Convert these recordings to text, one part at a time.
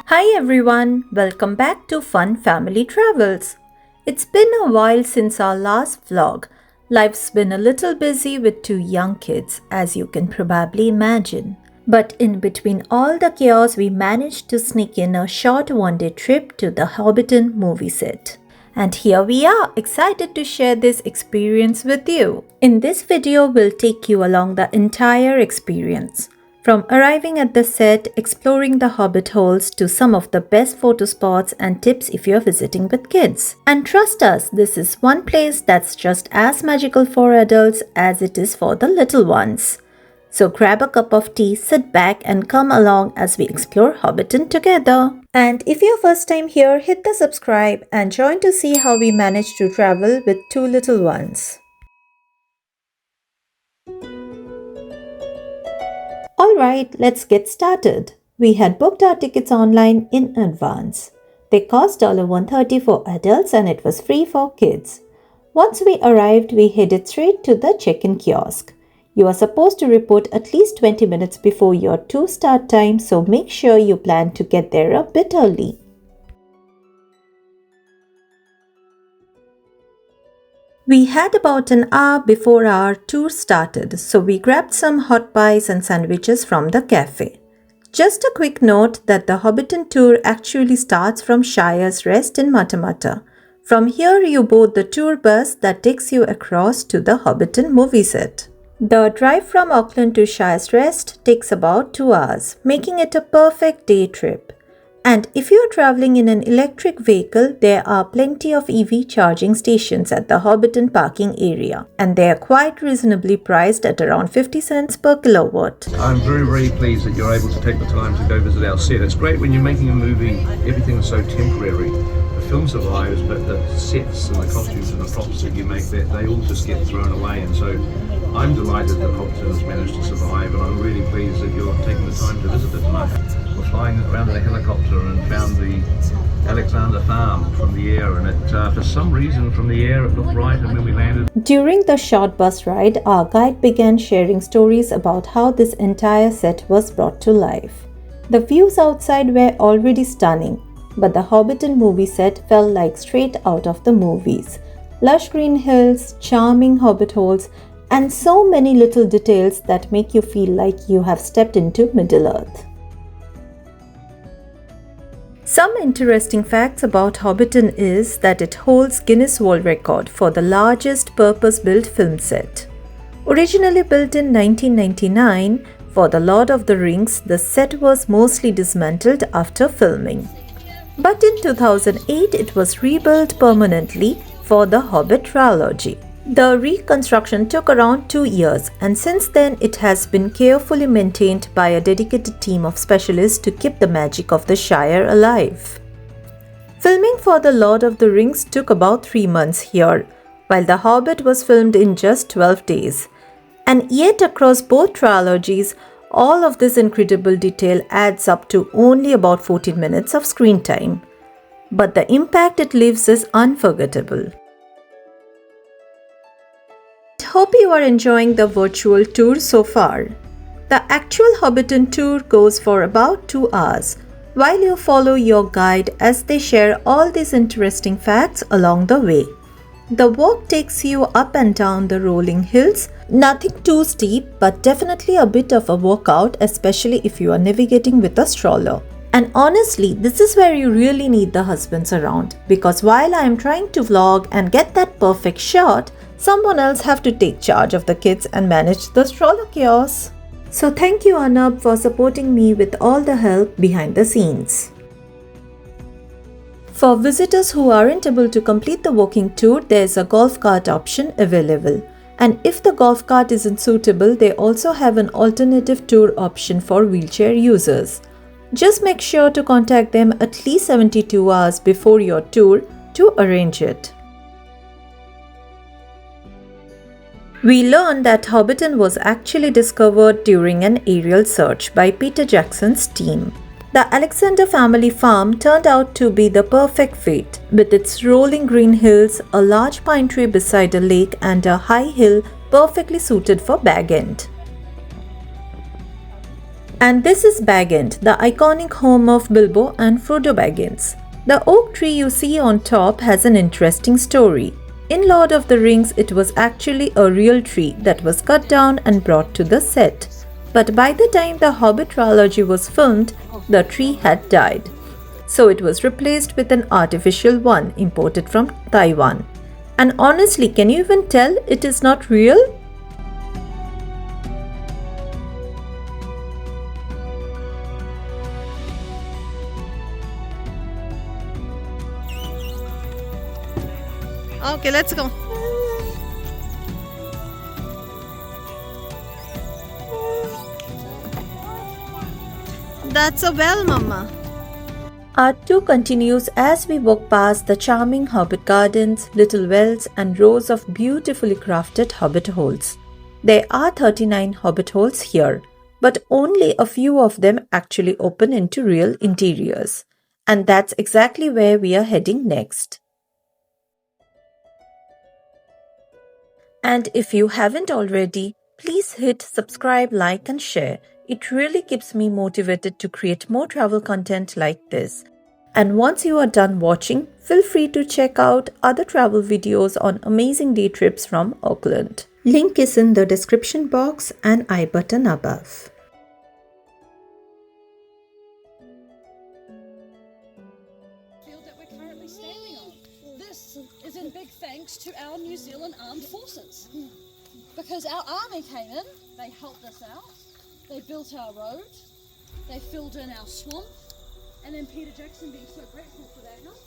Hi everyone, welcome back to Fun Family Travels. It's been a while since our last vlog. Life's been a little busy with two young kids, as you can probably imagine. But in between all the chaos, we managed to sneak in a short one-day trip to the Hobbiton Movie Set. And here we are, excited to share this experience with you. In this video, we'll take you along the entire experience. From arriving at the set, exploring the hobbit holes to some of the best photo spots and tips if you're visiting with kids. And trust us, this is one place that's just as magical for adults as it is for the little ones. So grab a cup of tea, sit back and come along as we explore Hobbiton together. And if you're first time here, hit the subscribe and join to see how we managed to travel with two little ones. Alright, let's get started. We had booked our tickets online in advance. They cost $130 for adults and it was free for kids. Once we arrived, we headed straight to the check-in kiosk. You are supposed to report at least 20 minutes before your tour start time, so make sure you plan to get there a bit early. We had about an hour before our tour started, so we grabbed some hot pies and sandwiches from the cafe. Just a quick note that the Hobbiton tour actually starts from Shire's Rest in Matamata. From here you board the tour bus that takes you across to the Hobbiton Movie Set. The drive from Auckland to Shire's Rest takes about 2 hours, making it a perfect day trip. And if you are traveling in an electric vehicle, there are plenty of EV charging stations at the Hobbiton parking area, and they are quite reasonably priced at around 50 cents per kilowatt. I'm very pleased that you're able to take the time to go visit our set. It's great when you're making a movie, everything's so temporary. The film survives, but the sets and the costumes and the props that you make, they all just get thrown away. And so I'm delighted that Hobbiton has managed to survive, and I'm really pleased that you're taking the time to visit it tonight. We're flying around in a helicopter and found the Alexander farm from the air, and for some reason from the air it looked right, and when we landed. During the short bus ride, our guide began sharing stories about how this entire set was brought to life. The views outside were already stunning, but the Hobbiton movie set felt like straight out of the movies. Lush green hills, charming hobbit holes, and so many little details that make you feel like you have stepped into Middle-earth. Some interesting facts about Hobbiton is that it holds Guinness World Record for the largest purpose-built film set. Originally built in 1999, for The Lord of the Rings, the set was mostly dismantled after filming. But in 2008, it was rebuilt permanently for the Hobbit trilogy. The reconstruction took around 2 years, and since then it has been carefully maintained by a dedicated team of specialists to keep the magic of the Shire alive. Filming for The Lord of the Rings took about 3 months here, while The Hobbit was filmed in just 12 days. And yet across both trilogies, all of this incredible detail adds up to only about 14 minutes of screen time. But the impact it leaves is unforgettable. Hope you are enjoying the virtual tour so far. The actual Hobbiton tour goes for about 2 hours, while you follow your guide as they share all these interesting facts along the way. The walk takes you up and down the rolling hills, nothing too steep but definitely a bit of a workout, especially if you are navigating with a stroller. And honestly, this is where you really need the husbands around, because while I am trying to vlog and get that perfect shot, someone else have to take charge of the kids and manage the stroller chaos. So thank you Anab for supporting me with all the help behind the scenes. For visitors who aren't able to complete the walking tour, there is a golf cart option available. And if the golf cart isn't suitable, they also have an alternative tour option for wheelchair users. Just make sure to contact them at least 72 hours before your tour to arrange it. We learned that Hobbiton was actually discovered during an aerial search by Peter Jackson's team. The Alexander family farm turned out to be the perfect fit, with its rolling green hills, a large pine tree beside a lake and a high hill perfectly suited for bag end. And this is Bag End, the iconic home of Bilbo and Frodo Baggins. The oak tree you see on top has an interesting story. In Lord of the Rings, it was actually a real tree that was cut down and brought to the set. But by the time the Hobbit trilogy was filmed, the tree had died. So it was replaced with an artificial one imported from Taiwan. And honestly, can you even tell it is not real? Okay, let's go. That's a well, Mama. Our tour continues as we walk past the charming Hobbit gardens, little wells, and rows of beautifully crafted Hobbit holes. There are 39 Hobbit holes here, but only a few of them actually open into real interiors. And that's exactly where we are heading next. And if you haven't already, please hit subscribe, like and share. It really keeps me motivated to create more travel content like this. And once you are done watching, feel free to check out other travel videos on amazing day trips from Auckland. Link is in the description box and I button above. That we're currently standing on. This is in big thanks to our New Zealand Armed Forces. Because our army came in, they helped us out, they built our road, they filled in our swamp, and then Peter Jackson being so grateful for that help,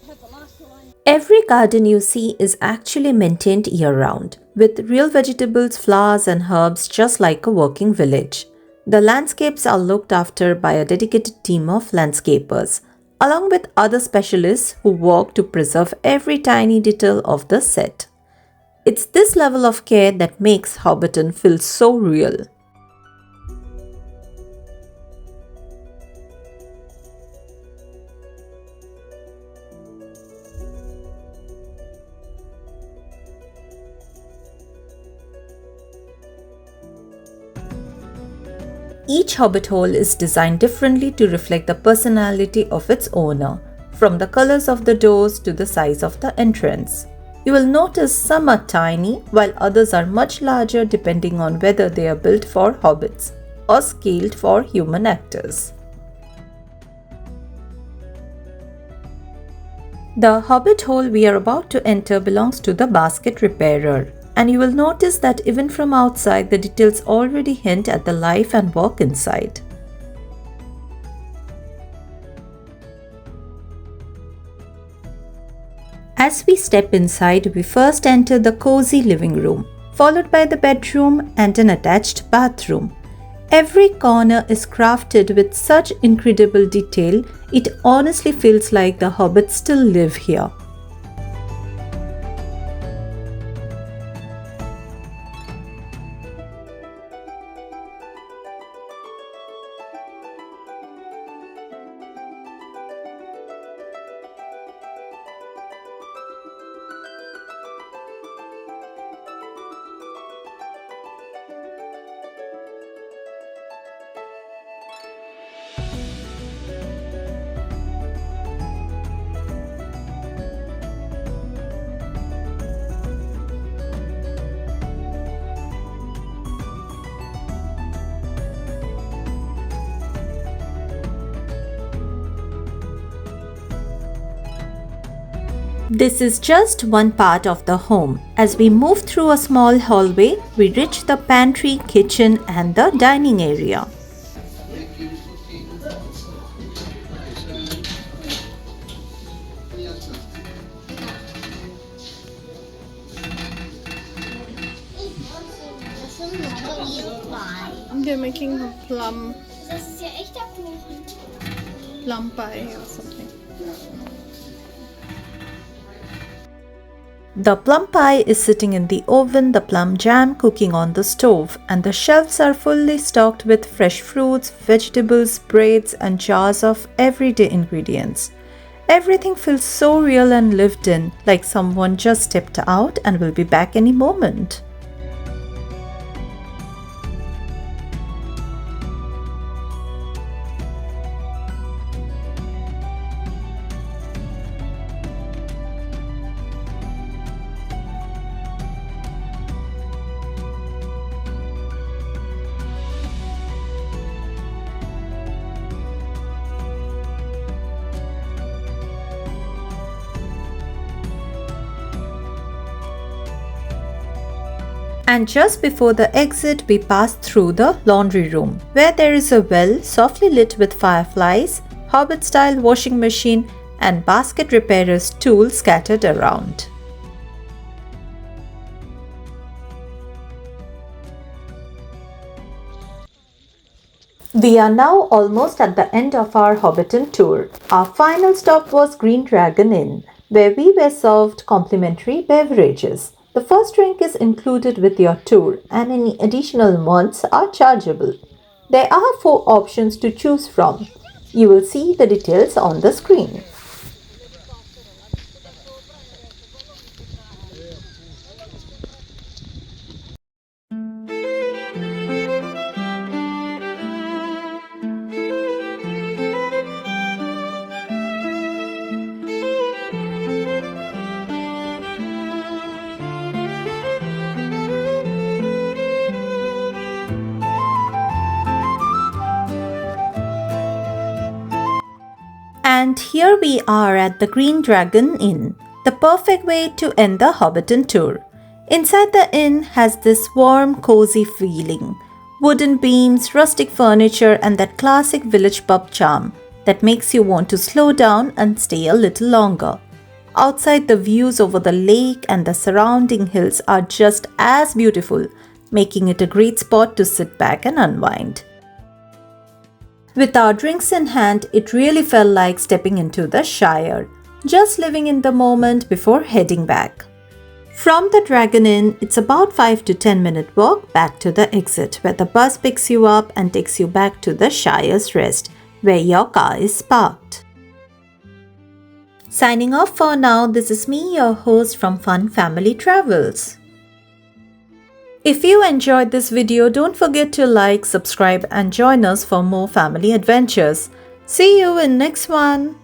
had the last line. Every garden you see is actually maintained year-round, with real vegetables, flowers and herbs just like a working village. The landscapes are looked after by a dedicated team of landscapers, along with other specialists who work to preserve every tiny detail of the set. It's this level of care that makes Hobbiton feel so real. Each Hobbit hole is designed differently to reflect the personality of its owner, from the colors of the doors to the size of the entrance. You will notice some are tiny, while others are much larger depending on whether they are built for hobbits or scaled for human actors. The Hobbit hole we are about to enter belongs to the basket repairer, and you will notice that even from outside the details already hint at the life and work inside. As we step inside, we first enter the cozy living room, followed by the bedroom and an attached bathroom. Every corner is crafted with such incredible detail, it honestly feels like the hobbits still live here. This is just one part of the home. As we move through a small hallway, we reach the pantry, kitchen and the dining area. They're making a plum Das ist ja echter Kuchen. pie or something. The plum pie is sitting in the oven, the plum jam cooking on the stove, and the shelves are fully stocked with fresh fruits, vegetables, breads, and jars of everyday ingredients. Everything feels so real and lived in, like someone just stepped out and will be back any moment. And just before the exit, we pass through the laundry room, where there is a well softly lit with fireflies, Hobbit-style washing machine, and basket repairer's tools scattered around. We are now almost at the end of our Hobbiton tour. Our final stop was Green Dragon Inn, where we were served complimentary beverages. The first drink is included with your tour and any additional ones are chargeable. There are 4 options to choose from. You will see the details on the screen. And here we are at the Green Dragon Inn, the perfect way to end the Hobbiton tour. Inside the inn has this warm, cozy feeling. Wooden beams, rustic furniture, and that classic village pub charm that makes you want to slow down and stay a little longer. Outside, the views over the lake and the surrounding hills are just as beautiful, making it a great spot to sit back and unwind. With our drinks in hand, it really felt like stepping into the Shire, just living in the moment before heading back. From the Dragon Inn, it's about 5 to 10 minute walk back to the exit, where the bus picks you up and takes you back to the Shire's Rest, where your car is parked. Signing off for now, this is me, your host from Fun Family Travels. If you enjoyed this video, don't forget to like, subscribe and join us for more family adventures. See you in next one.